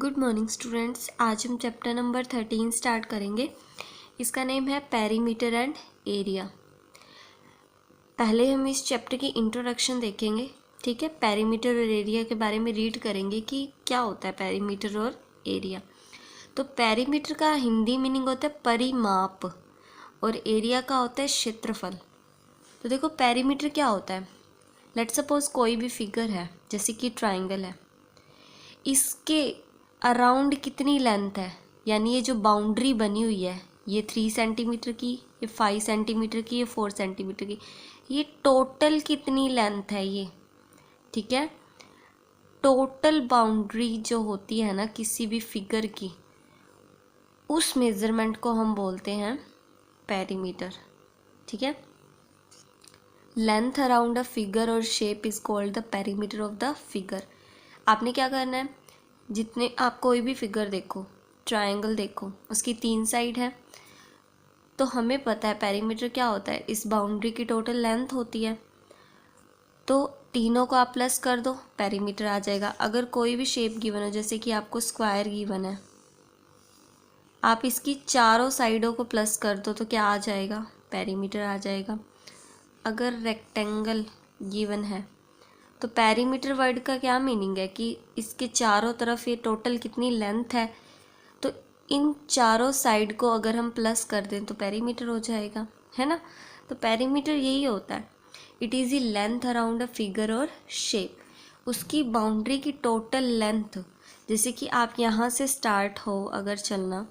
Good morning students. आज हम chapter number 13 start करेंगे। इसका नेम है पेरीमीटर एंड एरिया। पहले हम इस चैप्टर की इंट्रोडक्शन देखेंगे, ठीक है। पेरीमीटर और एरिया के बारे में रीड करेंगे कि क्या होता है पेरीमीटर और एरिया। तो पेरीमीटर का हिंदी मीनिंग होता है परिमाप और एरिया का होता है क्षेत्रफल। तो देखो पेरीमीटर क्या होता है। लेट्स सपोज कोई भी फिगर है, जैसे कि ट्राइंगल है, इसके अराउंड कितनी लेंथ है, यानी ये जो बाउंड्री बनी हुई है, ये 3 सेंटीमीटर की, ये 5 सेंटीमीटर की, ये 4 सेंटीमीटर की, ये टोटल कितनी लेंथ है ये, ठीक है। टोटल बाउंड्री जो होती है ना किसी भी फिगर की, उस मेजरमेंट को हम बोलते हैं पेरीमीटर, ठीक है। लेंथ अराउंड अ फिगर और shape is called the perimeter of the figure. आपने क्या करना है, जितने आप कोई भी फिगर देखो, ट्रायंगल देखो, उसकी 3 साइड है, तो हमें पता है पेरीमीटर क्या होता है, इस बाउंड्री की टोटल लेंथ होती है। तो तीनों को आप प्लस कर दो, पेरीमीटर आ जाएगा। अगर कोई भी शेप गिवन हो, जैसे कि आपको स्क्वायर गिवन है, आप इसकी चारों साइडों को प्लस कर दो तो क्या आ जाएगा, पेरीमीटर आ जाएगा। अगर रेक्टेंगल गिवन है तो पेरीमीटर वर्ड का क्या मीनिंग है कि इसके चारों तरफ ये टोटल कितनी लेंथ है, तो इन चारों साइड को अगर हम प्लस कर दें तो पेरीमीटर हो जाएगा, है ना। तो पेरीमीटर यही होता है, it is the length around a figure और शेप, उसकी बाउंड्री की टोटल लेंथ। जैसे कि आप यहाँ से स्टार्ट हो अगर चलना,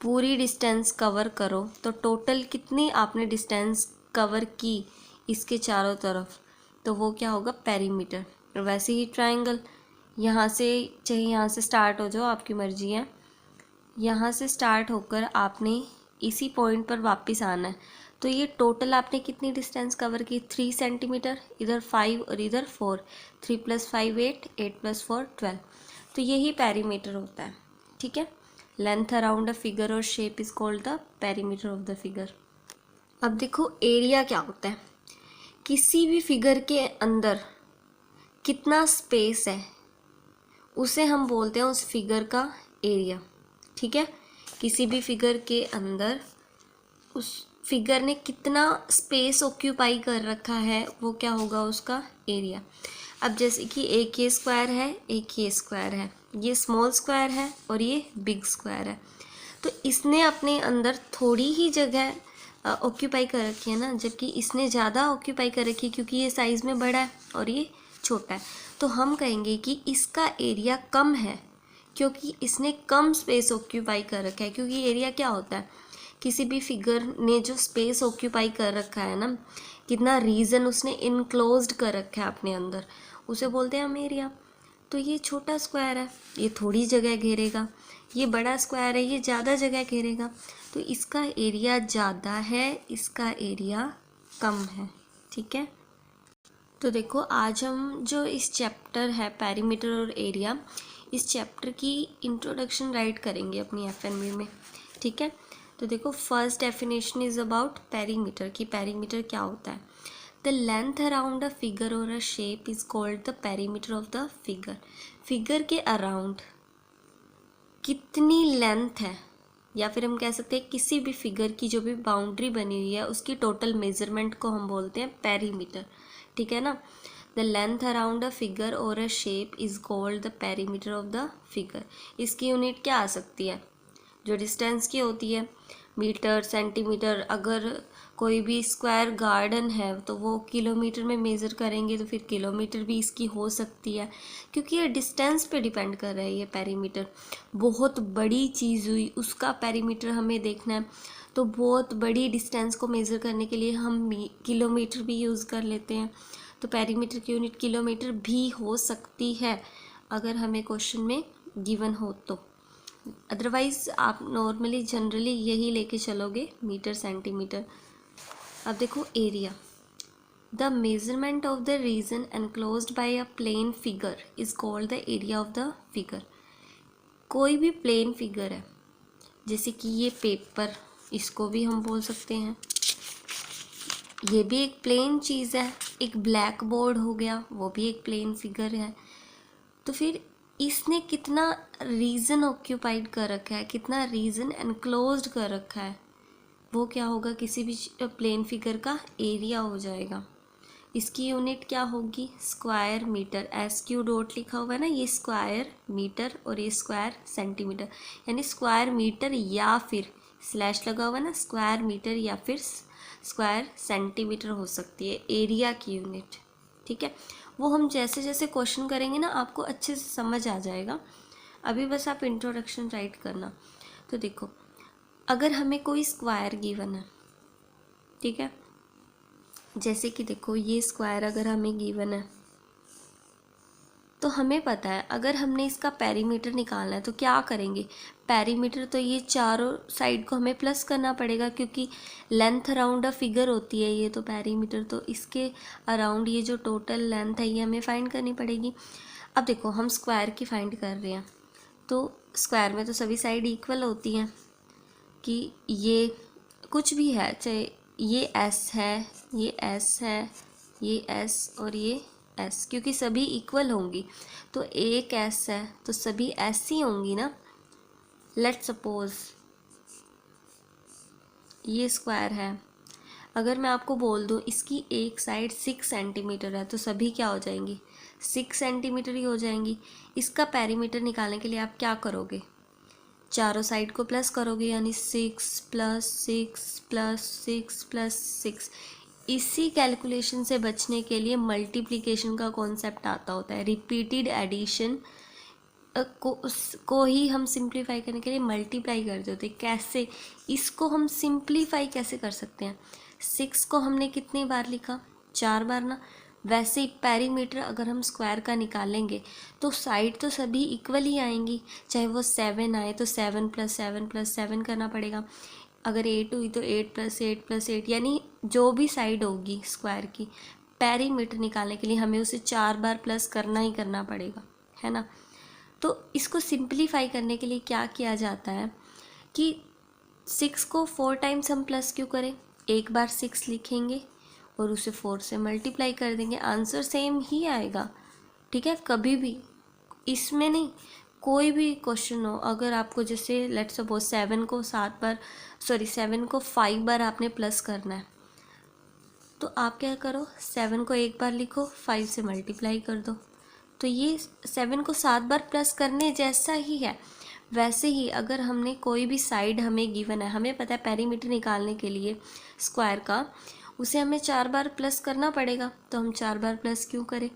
पूरी डिस्टेंस कवर करो तो टोटल कितनी आपने डिस्टेंस कवर की इसके चारों तरफ, तो वो क्या होगा, पेरीमीटर। वैसे ही ट्रायंगल, यहाँ से चाहे यहाँ से स्टार्ट हो जाओ, आपकी मर्जी है, यहाँ से स्टार्ट होकर आपने इसी पॉइंट पर वापस आना है, तो ये टोटल आपने कितनी डिस्टेंस कवर की, 3 सेंटीमीटर, इधर 5 और इधर 4, 3 + 5 8, 8 + 4 12। तो यही पेरीमीटर होता है, ठीक है। लेंथ अराउंड अ फिगर और shape is called the perimeter of the figure. अब देखो एरिया क्या होता है, किसी भी फिगर के अंदर कितना स्पेस है उसे हम बोलते हैं उस फिगर का एरिया, ठीक है। किसी भी फिगर के अंदर उस फिगर ने कितना स्पेस ऑक्यूपाई कर रखा है वो क्या होगा, उसका एरिया। अब जैसे कि एक ये स्क्वायर है, एक ये स्क्वायर है, ये स्मॉल स्क्वायर है और ये बिग स्क्वायर है, तो इसने अपने अंदर थोड़ी ही जगह ऑक्यूपाई कर रखी है ना, जबकि इसने ज़्यादा ऑक्यूपाई कर रखी है क्योंकि ये साइज़ में बड़ा है और ये छोटा है। तो हम कहेंगे कि इसका एरिया कम है क्योंकि इसने कम स्पेस ऑक्यूपाई कर रखा है। क्योंकि एरिया क्या होता है, किसी भी फिगर ने जो स्पेस ऑक्यूपाई कर रखा है ना, कितना रीजन उसने इनक्लोज्ड कर रखा है अपने अंदर, उसे बोलते हैं हम एरिया। तो ये छोटा स्क्वायर है, ये थोड़ी जगह घेरेगा, ये बड़ा स्क्वायर है, ये ज़्यादा जगह घेरेगा, तो इसका एरिया ज़्यादा है, इसका एरिया कम है, ठीक है। तो देखो आज हम जो इस चैप्टर है पेरीमीटर और एरिया, इस चैप्टर की इंट्रोडक्शन राइट करेंगे अपनी एफएनबी में, ठीक है। तो देखो first definition is about perimeter, कि पेरीमीटर क्या होता है। The length around a figure और a shape is called the perimeter of the figure. Figure के अराउंड कितनी लेंथ है, या फिर हम कह सकते हैं किसी भी फिगर की जो भी बाउंड्री बनी हुई है उसकी टोटल मेजरमेंट को हम बोलते हैं पेरीमीटर, ठीक है ना। The length around a figure और a shape is called the perimeter of the figure. इसकी यूनिट क्या आ सकती है, जो डिस्टेंस की होती है, मीटर, सेंटीमीटर। अगर कोई भी स्क्वायर गार्डन है तो वो किलोमीटर में मेज़र करेंगे तो फिर किलोमीटर भी इसकी हो सकती है, क्योंकि ये डिस्टेंस पे डिपेंड कर रहा है। ये पेरीमीटर बहुत बड़ी चीज़ हुई, उसका पेरीमीटर हमें देखना है, तो बहुत बड़ी डिस्टेंस को मेज़र करने के लिए हम किलोमीटर भी यूज़ कर लेते हैं। तो पेरीमीटर की यूनिट किलोमीटर भी हो सकती है अगर हमें क्वेश्चन में गिवन हो तो। अदरवाइज आप नॉर्मली जनरली यही लेके चलोगे, मीटर, सेंटीमीटर। अब देखो area, the measurement of the region enclosed by a plane figure is called the area of the figure. कोई भी प्लेन फिगर है, जैसे कि ये पेपर, इसको भी हम बोल सकते हैं, ये भी एक प्लेन चीज़ है। एक ब्लैक बोर्ड हो गया, वो भी एक प्लेन फिगर है। तो फिर इसने कितना रीजन ऑक्यूपाइड कर रखा है, कितना रीजन एनक्लोज्ड कर रखा है, वो क्या होगा, किसी भी प्लेन फिगर का एरिया हो जाएगा। इसकी यूनिट क्या होगी, स्क्वायर मीटर। SQ डॉट लिखा हुआ है ना, ये स्क्वायर मीटर और ये स्क्वायर सेंटीमीटर, यानी स्क्वायर मीटर या फिर स्लैश लगा हुआ है ना, स्क्वायर मीटर या फिर स्क्वायर सेंटीमीटर हो सकती है एरिया की यूनिट। ठीक है, वो हम जैसे जैसे क्वेश्चन करेंगे ना आपको अच्छे से समझ आ जाएगा। अभी बस आप इंट्रोडक्शन राइट करना। तो देखो, अगर हमें कोई स्क्वायर गिवन है, ठीक है, जैसे कि देखो ये स्क्वायर अगर हमें गिवन है तो हमें पता है अगर हमने इसका पेरीमीटर निकालना है तो क्या करेंगे, पेरीमीटर तो ये चारों साइड को हमें प्लस करना पड़ेगा, क्योंकि लेंथ अराउंड अ फिगर होती है ये तो पेरीमीटर, तो इसके अराउंड ये जो टोटल लेंथ है ये हमें फाइंड करनी पड़ेगी। अब देखो हम स्क्वायर की फाइंड कर रहे हैं, तो स्क्वायर में तो सभी साइड इक्वल होती हैं, कि ये कुछ भी है, चाहे ये S है, ये S है, ये S और ये S, क्योंकि सभी इक्वल होंगी, तो एक S है तो सभी S ही होंगी ना। लेट्स सपोज ये स्क्वायर है, अगर मैं आपको बोल दूँ इसकी एक साइड 6 सेंटीमीटर है तो सभी क्या हो जाएंगी, 6 सेंटीमीटर ही हो जाएंगी। इसका पेरीमीटर निकालने के लिए आप क्या करोगे, चारों साइड को प्लस करोगे, यानी 6 प्लस 6 प्लस 6 प्लस 6। इसी कैलकुलेशन से बचने के लिए मल्टीप्लिकेशन का कॉन्सेप्ट आता होता है, रिपीटेड एडिशन को ही हम सिंप्लीफाई करने के लिए मल्टीप्लाई करते होते हैं। कैसे, इसको हम सिंप्लीफाई कैसे कर सकते हैं, 6 को हमने कितनी बार लिखा, 4 बार ना। वैसे ही पेरीमीटर अगर हम स्क्वायर का निकालेंगे तो साइड तो सभी इक्वल ही आएंगी, चाहे वो 7 आए तो 7 प्लस 7 प्लस 7 करना पड़ेगा, अगर 8 हुई तो 8 प्लस 8 प्लस 8, यानी जो भी साइड होगी स्क्वायर की पेरीमीटर निकालने के लिए हमें उसे 4 बार प्लस करना ही करना पड़ेगा, है ना। तो इसको सिंप्लीफाई करने के लिए क्या किया जाता है कि 6 को 4 टाइम्स हम प्लस क्यों करें, एक बार 6 लिखेंगे और उसे 4 से मल्टीप्लाई कर देंगे, आंसर सेम ही आएगा। ठीक है, कभी भी इसमें नहीं, कोई भी क्वेश्चन हो, अगर आपको जैसे लेट्स सपोज 7 को 5 बार आपने प्लस करना है, तो आप क्या करो, 7 को एक बार लिखो, 5 से मल्टीप्लाई कर दो, तो ये 7 को 7 बार प्लस करने जैसा ही है। वैसे ही अगर हमने कोई भी साइड हमें गिवन है, हमें पता है पेरीमीटर निकालने के लिए स्क्वायर का उसे हमें 4 बार प्लस करना पड़ेगा, तो हम 4 बार प्लस क्यों करें,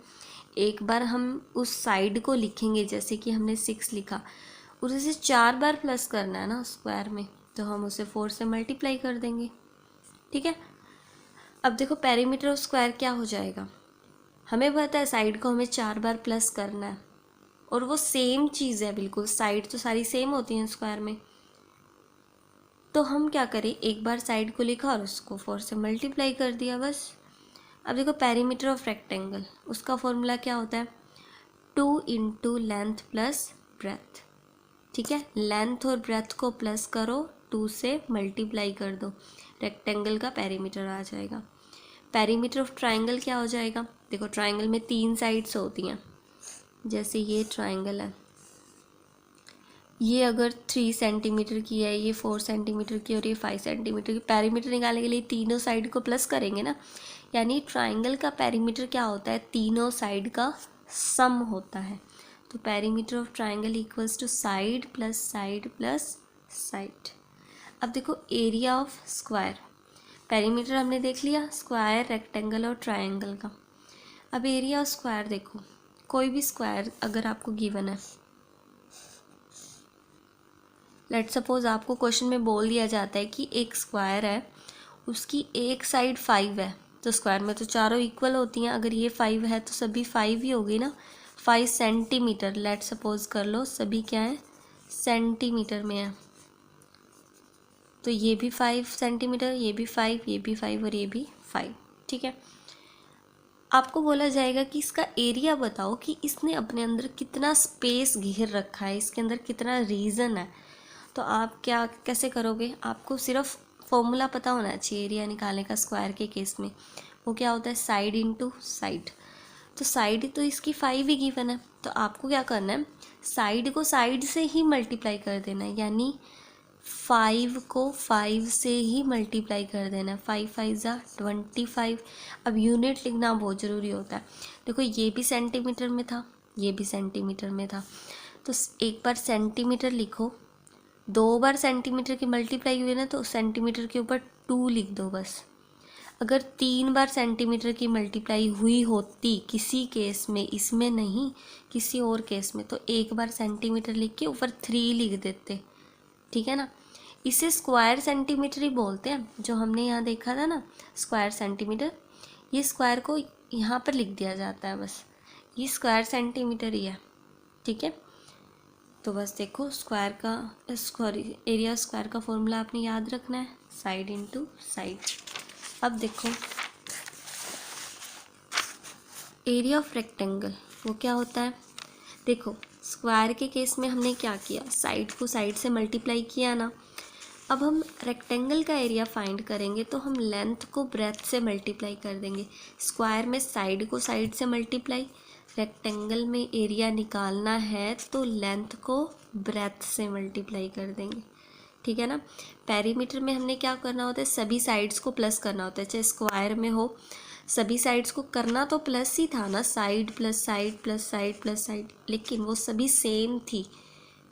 एक बार हम उस साइड को लिखेंगे, जैसे कि हमने 6 लिखा, उसे 4 बार प्लस करना है ना स्क्वायर में, तो हम उसे 4 से मल्टीप्लाई कर देंगे। ठीक है, अब देखो पेरीमीटर ऑफ स्क्वायर क्या हो जाएगा, हमें पता है साइड को हमें 4 बार प्लस करना है, और वो सेम चीज़ है बिल्कुल, साइड तो सारी सेम होती हैं स्क्वायर में, तो हम क्या करें, एक बार साइड को लिखा और उसको 4 से मल्टीप्लाई कर दिया बस। अब देखो पेरीमीटर ऑफ रेक्टेंगल, उसका फॉर्मूला क्या होता है, 2 इंटू लेंथ प्लस ब्रेथ। ठीक है, लेंथ और ब्रेथ को प्लस करो, 2 से मल्टीप्लाई कर दो, रेक्टेंगल का पेरीमीटर आ जाएगा। पेरीमीटर ऑफ ट्राइंगल क्या हो जाएगा, देखो ट्राइंगल में 3 साइड्स होती हैं, जैसे ये ट्राइंगल है, ये अगर 3 सेंटीमीटर की है, ये 4 सेंटीमीटर की और ये 5 सेंटीमीटर की, पेरीमीटर निकालने के लिए तीनों साइड को प्लस करेंगे ना, यानी ट्राइंगल का पेरीमीटर क्या होता है, तीनों साइड का सम होता है। तो perimeter of triangle equals to side plus side plus side. अब देखो एरिया ऑफ स्क्वायर, पेरीमीटर हमने देख लिया स्क्वायर, रेक्टेंगल और ट्राइंगल का। अब एरिया ऑफ स्क्वायर देखो, कोई भी स्क्वायर अगर आपको गिवन है, लेट सपोज आपको क्वेश्चन में बोल दिया जाता है कि एक स्क्वायर है, उसकी एक साइड 5 है, तो स्क्वायर में तो चारों इक्वल होती हैं, अगर ये 5 है तो सभी 5 ही होगी ना। 5 सेंटीमीटर लेट सपोज कर लो, सभी क्या है सेंटीमीटर में है, तो ये भी 5 सेंटीमीटर, ये भी 5, ये भी 5 और ये भी 5। ठीक है, आपको बोला जाएगा कि इसका एरिया बताओ कि इसने अपने अंदर कितना स्पेस घेर रखा है, इसके अंदर कितना रीजन है। तो आप क्या कैसे करोगे, आपको सिर्फ फॉर्मूला पता होना चाहिए एरिया निकालने का स्क्वायर के केस में, वो क्या होता है साइड इंटू साइड। तो साइड तो इसकी 5 ही गिवन है, तो आपको क्या करना है, साइड को साइड से ही मल्टीप्लाई कर देना है, यानी 5 को 5 से ही मल्टीप्लाई कर देना है। 5 5 ज़ा 25। अब यूनिट लिखना बहुत ज़रूरी होता है। देखो ये भी सेंटीमीटर में था, ये भी सेंटीमीटर में था, तो एक बार सेंटीमीटर लिखो, 2 बार सेंटीमीटर की मल्टीप्लाई हुई ना तो सेंटीमीटर के ऊपर 2 लिख दो बस। अगर 3 बार सेंटीमीटर की मल्टीप्लाई हुई होती किसी केस में, इसमें नहीं किसी और केस में, तो एक बार सेंटीमीटर लिख के ऊपर 3 लिख देते, ठीक है ना। इसे स्क्वायर सेंटीमीटर ही बोलते हैं, जो हमने यहाँ देखा था ना स्क्वायर सेंटीमीटर, ये स्क्वायर को यहाँ पर लिख दिया जाता है बस, ये स्क्वायर सेंटीमीटर ही है, ठीक है। तो बस देखो स्क्वायर का एरिया स्क्वायर का फॉर्मूला आपने याद रखना है, साइड इनटू साइड। अब देखो एरिया ऑफ रेक्टेंगल वो क्या होता है, देखो स्क्वायर के केस में हमने क्या किया, साइड को साइड से मल्टीप्लाई किया ना। अब हम रेक्टेंगल का एरिया फाइंड करेंगे तो हम लेंथ को ब्रेथ से मल्टीप्लाई कर देंगे। स्क्वायर में साइड को साइड से मल्टीप्लाई, रेक्टेंगल में एरिया निकालना है तो लेंथ को ब्रेथ से मल्टीप्लाई कर देंगे, ठीक है ना। पेरीमीटर में हमने क्या करना होता है, सभी साइड्स को प्लस करना होता है, चाहे स्क्वायर में हो सभी साइड्स को करना तो प्लस ही था ना, side plus side plus side plus side, लेकिन वो सभी सेम थी,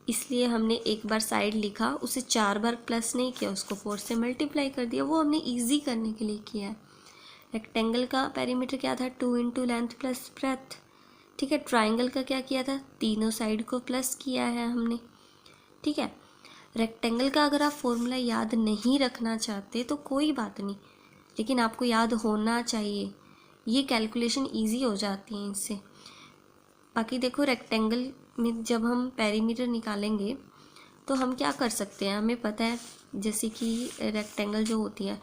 इसलिए हमने एक बार साइड लिखा, उसे 4 बार प्लस नहीं किया, उसको 4 से मल्टीप्लाई कर दिया, वो हमने इजी करने के लिए किया है। रेक्टेंगल का पेरीमीटर क्या था, 2 इंटू लेंथ प्लस ब्रेथ, ठीक है। ट्राइंगल का क्या किया था, तीनों साइड को प्लस किया है हमने, ठीक है। रेक्टेंगल का अगर आप फॉर्मूला याद नहीं रखना चाहते तो कोई बात नहीं, लेकिन आपको याद होना चाहिए, ये कैलकुलेशन इजी हो जाती है इससे। बाकी देखो रेक्टेंगल में जब हम पेरीमीटर निकालेंगे तो हम क्या कर सकते हैं, हमें पता है जैसे कि रेक्टेंगल जो होती है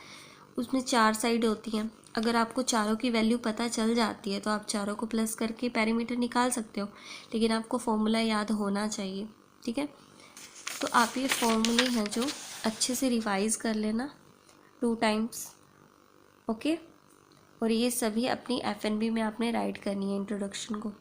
उसमें 4 साइड होती हैं, अगर आपको चारों की वैल्यू पता चल जाती है तो आप चारों को प्लस करके पेरीमीटर निकाल सकते हो, लेकिन आपको फॉर्मूला याद होना चाहिए, ठीक है। तो आप ये फॉर्मूले हैं जो अच्छे से रिवाइज़ कर लेना 2 टाइम्स, ओके। और ये सभी अपनी FNB में आपने राइट करनी है इंट्रोडक्शन को।